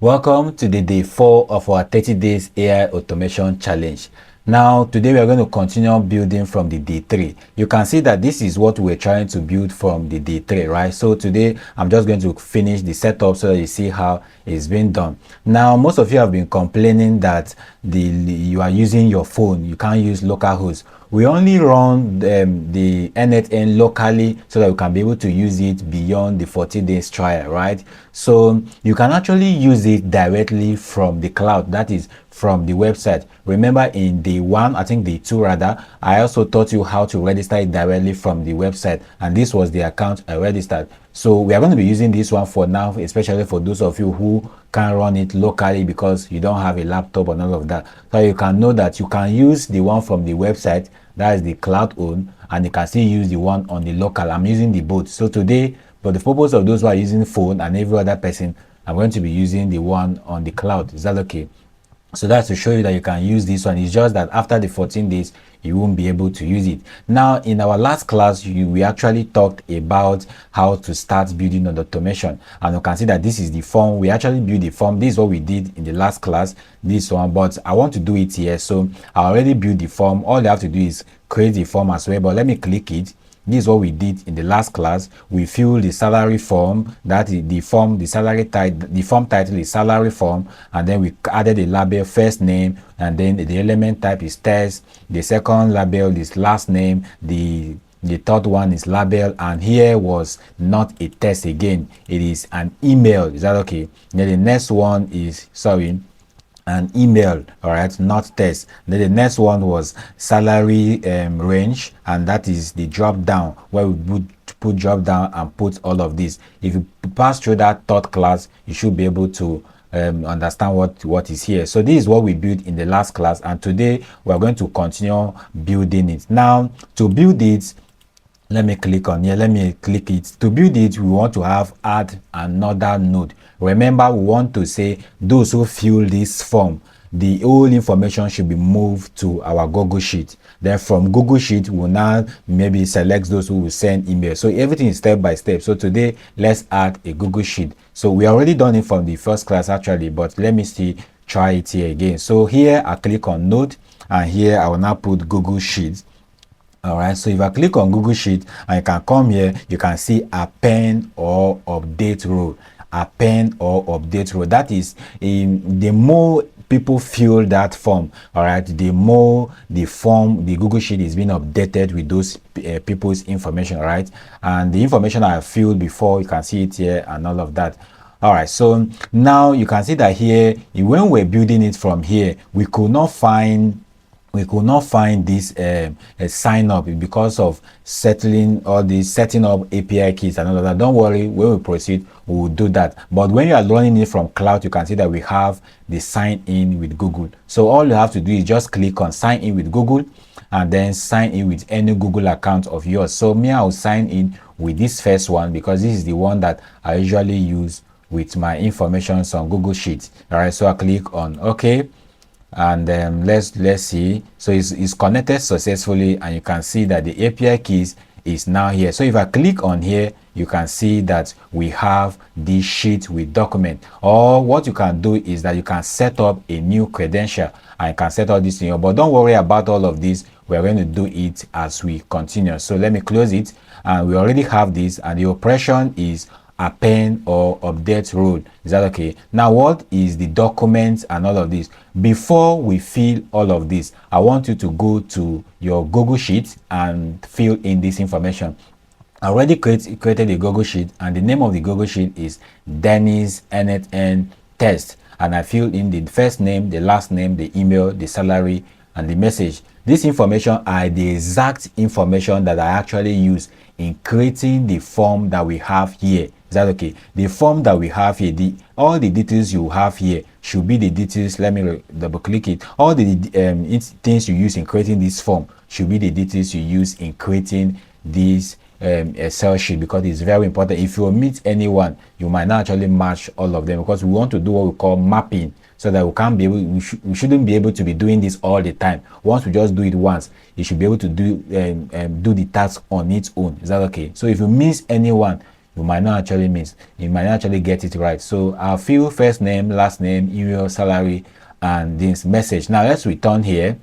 Welcome to the day 4 of our 30 days AI automation challenge. Now, today we are going to continue building from the day 3. You can see that this is what we're trying to build from the day 3, right? So today I'm just going to finish the setup so that you see how it's been done. Now, most of you have been complaining that you are using your phone, you can't use localhost. We only run the n8n locally so that we can be able to use it beyond the 40 days trial, right? So you can actually use it directly from the cloud, that is from the website. Remember in day 1, I think day 2 rather, I also taught you how to register it directly from the website, and this was the account I registered. So we are going to be using this one for now, especially for those of you who can run it locally because you don't have a laptop and all of that. So you can know that you can use the one from the website, that is the cloud own, and you can still use the one on the local. I'm using the both. So today, for the purpose of those who are using phone and every other person, I'm going to be using the one on the cloud. Is that okay? So that's to show you that you can use this one. It's just that after the 14 days you won't be able to use it. Now in our last class we actually talked about how to start building an automation, and you can see that this is the form. We actually built the form. This is what we did in the last class, this one, but I want to do it here. So I already built the form. All you have to do is create the form as well, but let me click it. This is what we did in the last class. We filled the salary form, that is the form, the salary title, the form title is salary form, and then we added a label, first name, and then the element type is text, the second label is last name, the third one is label, and here was not a text again, it is an email. Is that okay? Then the next one is, sorry, an email, all right, not text. Then the next one was salary range, and that is the drop down where we would put drop down and put all of this. If you pass through that third class, you should be able to understand what is here. So this is what we built in the last class, and today we're going to continue building it. Now to build it, let me click on here, let me click it. To build it, we want to have add another node. Remember, we want to say those who fill this form, the whole information should be moved to our Google Sheet. Then from Google Sheet, we'll now maybe select those who will send email. So everything is step by step. So today, let's add a Google Sheet. So we already done it from the first class actually, but let me see, try it here again. So here I click on node, and here I will now put Google Sheet. All right, so if I click on Google Sheet and you can come here, you can see append or update row. Append or update row. That is, the more people fill that form, all right, the more the form, the Google Sheet is being updated with those people's information, all right, and the information I filled before, you can see it here and all of that. All right, so now you can see that here, when we're building it from here, we could not find this sign up because of setting up API keys and all of that. Don't worry, when we proceed, we will do that. But when you are running it from cloud, you can see that we have the sign in with Google. So all you have to do is just click on sign in with Google, and then sign in with any Google account of yours. So me, I will sign in with this first one because this is the one that I usually use with my information on Google Sheets. All right, so I click on OK. And let's see. So it's connected successfully, and you can see that the API keys is now here. So if I click on here, you can see that we have this sheet with document. Or what you can do is that you can set up a new credential and you can set all this in here. But don't worry about all of this, we're going to do it as we continue. So let me close it, and we already have this, and the operation is append or update row. Is that okay? Now what is the document and all of this? Before we fill all of this, I want you to go to your Google Sheet and fill in this information. I already created a Google Sheet, and the name of the Google Sheet is Dennis n8n test, and I filled in the first name, the last name, the email, the salary, and the message. This information are the exact information that I actually use in creating the form that we have here. Is that okay? The form that we have here, all the details you have here should be the details. Let me double click it. All the things you use in creating this form should be the details you use in creating this Excel sheet, because it's very important. If you omit anyone, you might not actually match all of them, because we want to do what we call mapping, so that we can't be able, we shouldn't be able to be doing this all the time. Once we just do it once, you should be able to do the task on its own. Is that okay? So if you miss anyone, you might not actually miss, you might not actually get it right. So I'll fill first name, last name, email, salary, and this message. Now let's return here.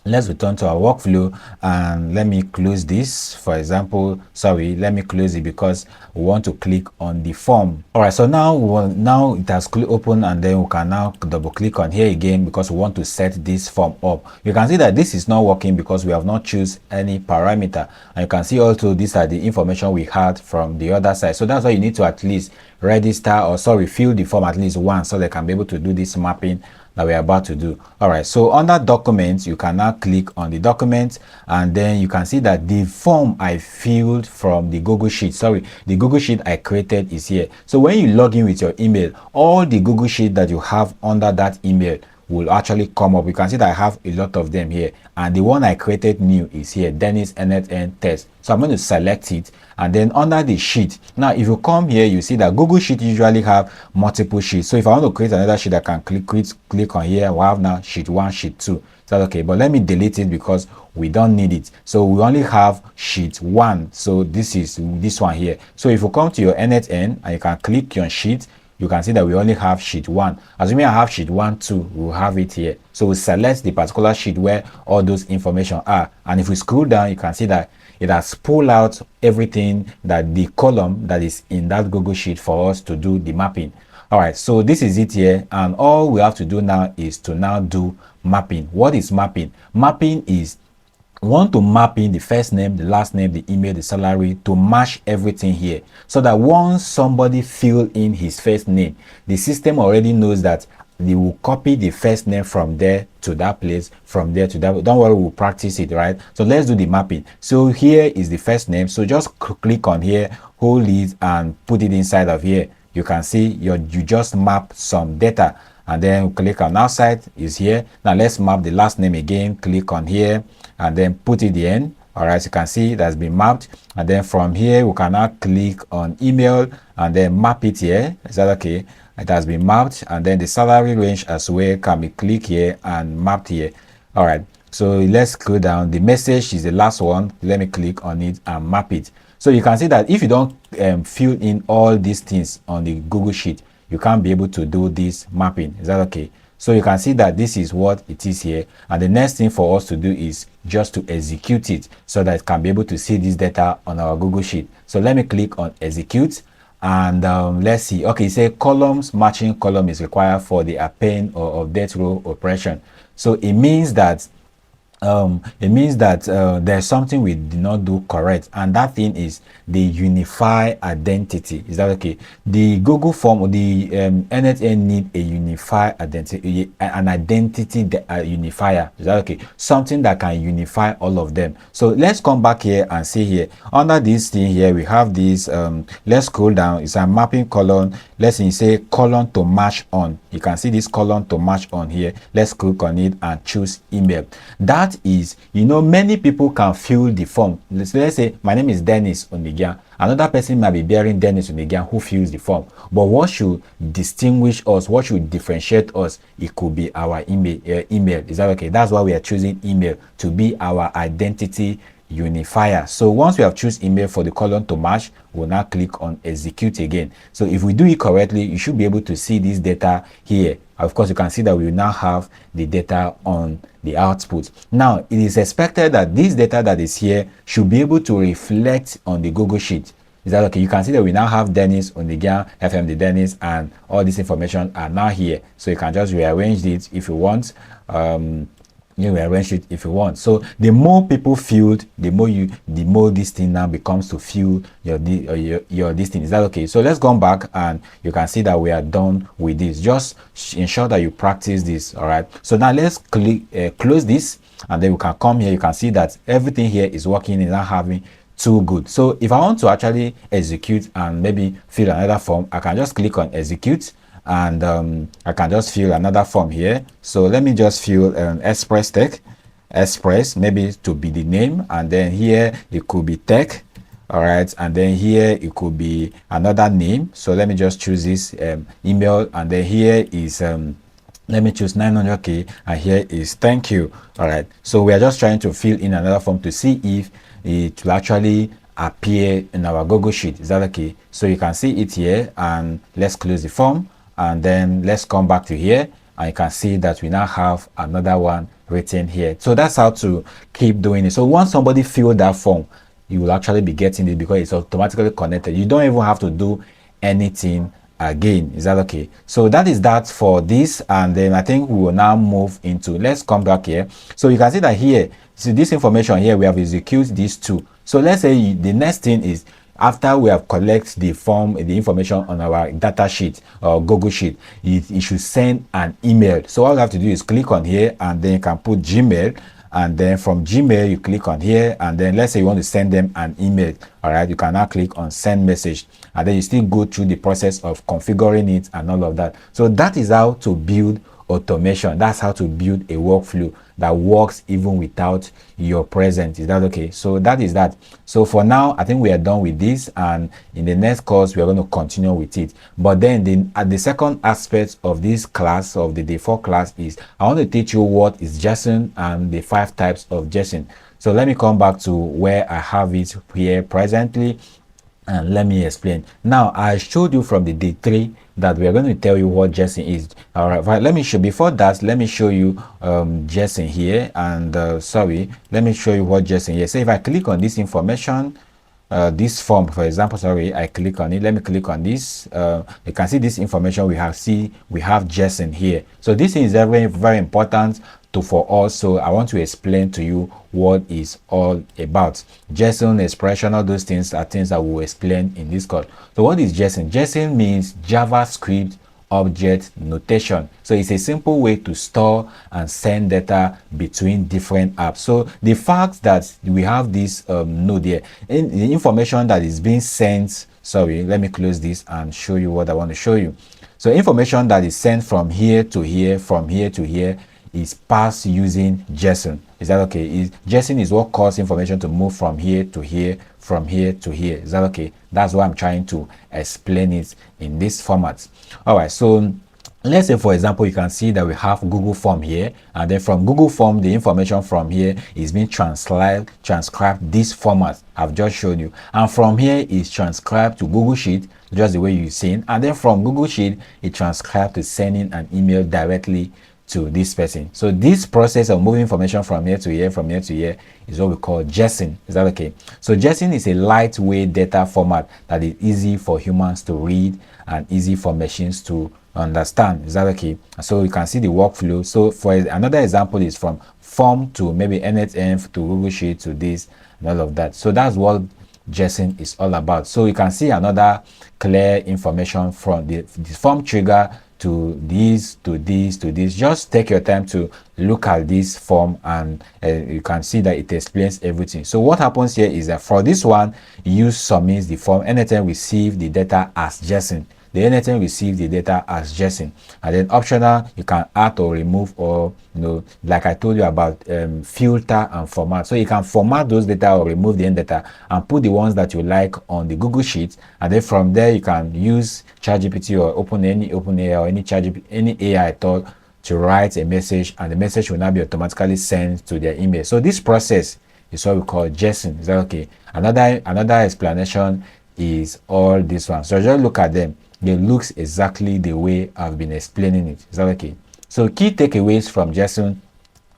Let's return to our workflow, and let me close this. For example, sorry, let me close it because we want to click on the form. All right, so now it has opened, and then we can now double click on here again because we want to set this form up. You can see that this is not working because we have not choose any parameter, and you can see also these are the information we had from the other side. So that's why you need to at least register, or sorry, fill the form at least once so they can be able to do this mapping that we're about to do. All right, so under documents, you can now click on the document, and then you can see that the form I filled from the Google Sheet, sorry, the Google Sheet I created is here. So when you log in with your email, all the Google Sheet that you have under that email will actually come up. You can see that I have a lot of them here, and the one I created new is here, Dennis n8n test. So I'm going to select it, and then under the sheet, now if you come here, you see that Google Sheet usually have multiple sheets. So if I want to create another sheet, I can click on here. We have now sheet 1, sheet 2. So okay, but let me delete it because we don't need it. So we only have sheet 1. So this is this one here. So if you come to your n8n and you can click on sheet, you can see that we only have sheet 1. Assuming I have sheet 1 too, we'll have it here. So we select the particular sheet where all those information are, and if we scroll down, you can see that it has pulled out everything, that the column that is in that Google Sheet for us to do the mapping. All right, so this is it here, and all we have to do now is to now do mapping. What is mapping? Mapping is, we want to map in the first name, the last name, the email, the salary, to match everything here, so that once somebody fill in his first name, the system already knows that they will copy the first name from there to that place, from there to that. Don't worry, we'll practice it, right? So let's do the mapping. So here is the first name. So just click on here, hold it, and put it inside of here. You can see you just map some data, and then click on outside is here. Now let's map the last name again. Click on here and then put it in. All right, you can see it has been mapped, and then from here we can now click on email and then map it here. Is that okay? It has been mapped, and then the salary range as well can be clicked here and mapped here. All right, so let's go down. The message is the last one. Let me click on it and map it. So you can see that if you don't fill in all these things on the Google Sheet, you can't be able to do this mapping. Is that okay? So you can see that this is what it is here, and the next thing for us to do is just to execute it so that it can be able to see this data on our Google Sheet. So let me click on execute, and let's see. Okay, say columns matching column is required for the append or update row operation. So it means that there's something we did not do correct, and that thing is the unify identity. Is that okay? The Google form, the n8n need a unify identity, an identity unifier. Is that okay? Something that can unify all of them. So let's come back here and see here under this thing here we have this. Let's scroll down. It's a mapping column. Let's say column to match on. You can see this column to match on here. Let's click on it and choose email. That is, many people can fill the form. Let's say my name is Dennis Onigian. Another person might be bearing Dennis Onigian who fills the form. But what should distinguish us, what should differentiate us, it could be our email. Is that okay? That's why we are choosing email to be our identity unifier. So once we have choose email for the column to match, we'll now click on execute again. So if we do it correctly, you should be able to see this data here. Of course, you can see that we now have the data on the output. Now, it is expected that this data that is here should be able to reflect on the Google Sheet. Is that okay? You can see that we now have Dennis Onigian, FM the Dennis, and all this information are now here. So you can just rearrange it if you want. You rearrange it if you want. So the more people filled, the more this thing now becomes to fill your this thing. Is that okay? So let's go back, and you can see that we are done with this. Just ensure that you practice this. All right, so now let's close this, and then we can come here. You can see that everything here is working, is not having too good. So if I want to actually execute and maybe fill another form, I can just click on execute, and I can just fill another form here. So let me just fill express tech, express, maybe to be the name, and then here it could be tech. All right, and then here it could be another name. So let me just choose this email, and then here is let me choose 900k, and here is thank you. All right, so we are just trying to fill in another form to see if it will actually appear in our Google Sheet. Is that okay? So you can see it here, and let's close the form, and then let's come back to here, and you can see that we now have another one written here. So that's how to keep doing it. So once somebody fills that form, you will actually be getting it because it's automatically connected. You don't even have to do anything again. Is that okay? So that is that for this, and then I think we will now move into, let's come back here. So you can see that here, see this information here, we have executed these two. So let's say the next thing is, after we have collected the form, the information on our data sheet or Google Sheet, it should send an email. So all you have to do is click on here, and then you can put Gmail, and then from Gmail you click on here, and then let's say you want to send them an email. All right, you can now click on send message, and then you still go through the process of configuring it and all of that. So that is how to build automation. That's how to build a workflow that works even without your presence. Is that okay? So that is that. So for now, I think we are done with this, and in the next course we are going to continue with it. But then at the second aspect of this class, of the day 4 class, is I want to teach you what is JSON and the 5 types of JSON. So let me come back to where I have it here presently, and let me explain. Now, I showed you from the day 3 that we are going to tell you what JSON is. All right, let me show, before that, let me show you JSON here, and sorry, let me show you what JSON here. So if I click on this information, this form, for example, sorry, I click on it, let me click on this, you can see this information we have JSON here. So this is very, very important for us, so I want to explain to you what is all about. JSON, expression, all those things are things that we'll explain in this course. So what is JSON? JSON means JavaScript object notation. So it's a simple way to store and send data between different apps. So the fact that we have this node here, in the information that is being sent, sorry, let me close this and show you what I want to show you. So information that is sent from here to here, from here to here, is passed using JSON. Is that okay? JSON is what causes information to move from here to here, from here to here. Is that okay? That's why I'm trying to explain it in this format. All right, so let's say, for example, you can see that we have Google Form here, and then from Google Form, the information from here is being transcribed this format I've just showed you, and from here is transcribed to Google Sheet, just the way you've seen, and then from Google Sheet, it transcribed to sending an email directly to this person. So this process of moving information from here to here, from here to here, is what we call JSON. Is that okay? So JSON is a lightweight data format that is easy for humans to read and easy for machines to understand. Is that okay? So you can see the workflow. So for another example is from form to maybe n8n to Google Sheet to this and all of that. So that's what JSON is all about. So you can see another clear information from the form trigger to this, to this, to this. Just take your time to look at this form, and you can see that it explains everything. So what happens here is that for this one, you submit the form, n8n receive the data as JSON. The n8n receive the data as JSON, and then optional, you can add or remove, or like I told you about filter and format. So you can format those data or remove the end data and put the ones that you like on the Google Sheet, and then from there you can use ChatGPT or OpenAI or any AI at all to write a message, and the message will now be automatically sent to their email. So this process is what we call JSON. Is that okay? Another explanation is all this one. So just look at them. It looks exactly the way I've been explaining it. Is that okay? So key takeaways from JSON.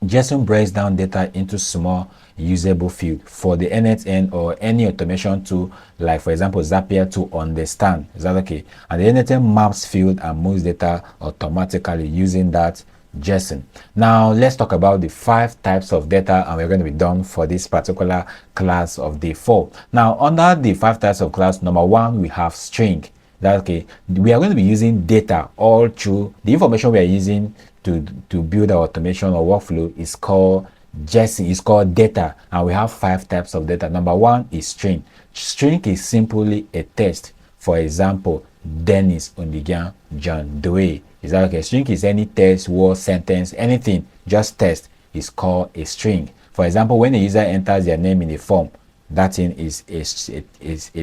JSON breaks down data into small usable field for the n8n or any automation tool, like for example Zapier, to understand. Is that okay? And the n8n maps field and moves data automatically using that JSON. Now let's talk about the 5 types of data, and we're going to be done for this particular class of day 4. Now under the 5 types of class, number 1, we have string. That okay, we are going to be using data all through. The information we are using to build our automation or workflow is called JSON, is called data, and we have 5 types of data. Number 1 is string. String is simply a text. For example, Dennis Ondigan John Doe. Is that okay? String is any text, word, sentence, anything, just text is called a string. For example, when a user enters their name in a form, that thing is a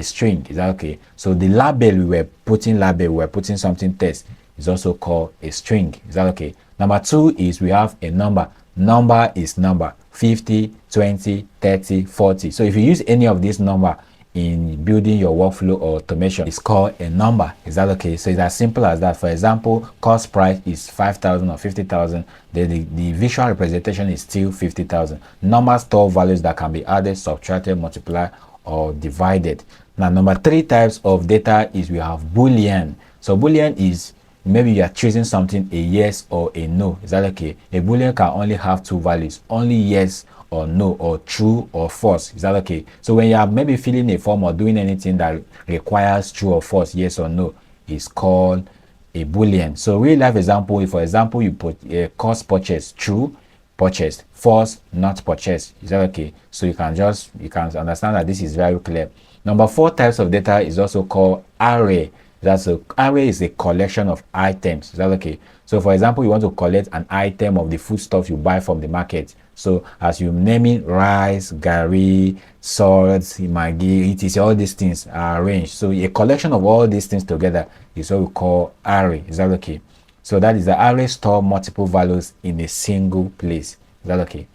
string. Is that okay? So the label we were putting something text is also called a string. Is that okay? Number 2 is we have a number. Number is number 50, 20, 30, 40. So if you use any of this number in building your workflow or automation is called a number. Is that okay? So it's as simple as that. For example, cost price is 5,000 or 50,000. The visual representation is still 50,000. Numbers store values that can be added, subtracted, multiplied, or divided. Now, number 3 types of data is we have Boolean. So Boolean is maybe you are choosing something, a yes or a no. Is that okay? A Boolean can only have 2 values, only yes or no, or true or false. Is that okay? So when you are maybe filling a form or doing anything that requires true or false, yes or no, is called a Boolean. So real life example, if for example you put a cost purchase, true, purchased, false, not purchased. Is that okay? So you can understand that this is very clear. Number 4 types of data is also called array. Array is a collection of items. Is that okay? So for example, you want to collect an item of the foodstuff you buy from the market. So as you name it, rice, gari, salt, maggi, it is all these things are arranged. So a collection of all these things together is what we call array. Is that okay? So that is the array store multiple values in a single place. Is that okay?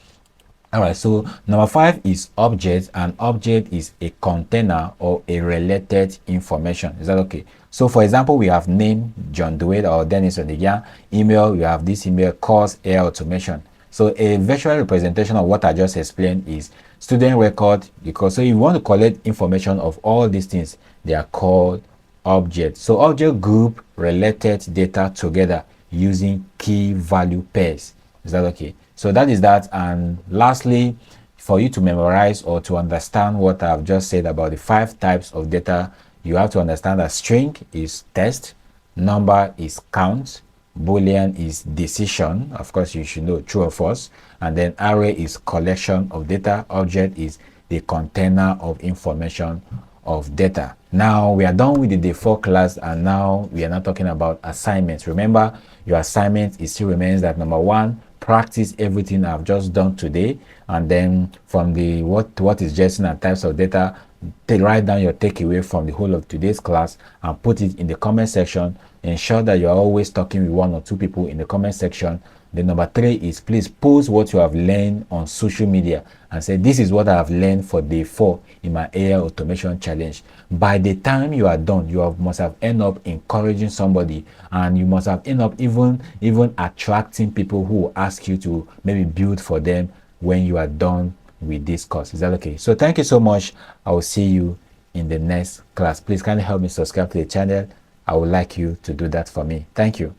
All right, so number 5 is object. An object is a container or a related information. Is that okay? So for example, we have name John Dewey or Dennis Onigia, email, we have this email, course, AI automation. So a virtual representation of what I just explained is student record, because so if you want to collect information of all these things, they are called objects. So object group related data together using key value pairs. Is that okay? So that is that. And lastly, for you to memorize or to understand what I've just said about the 5 types of data, you have to understand that string is text, number is count, Boolean is decision, of course you should know true or false, and then array is collection of data, object is the container of information of data. Now we are done with the day 4 class, and now we are not talking about assignments. Remember, your assignment still remains that number 1, practice everything I've just done today, and then from the what is JSON and types of data, write down your takeaway from the whole of today's class and put it in the comment section. Ensure that you're always talking with 1 or 2 people in the comment section. Then number 3 is please post what you have learned on social media and say this is what I have learned for day 4 in my AI automation challenge. By the time you are done, must have end up encouraging somebody, and you must have end up even attracting people who will ask you to maybe build for them when you are done with this course. Is that okay? So thank you so much. I will see you in the next class. Please kindly help me subscribe to the channel. I would like you to do that for me. Thank you.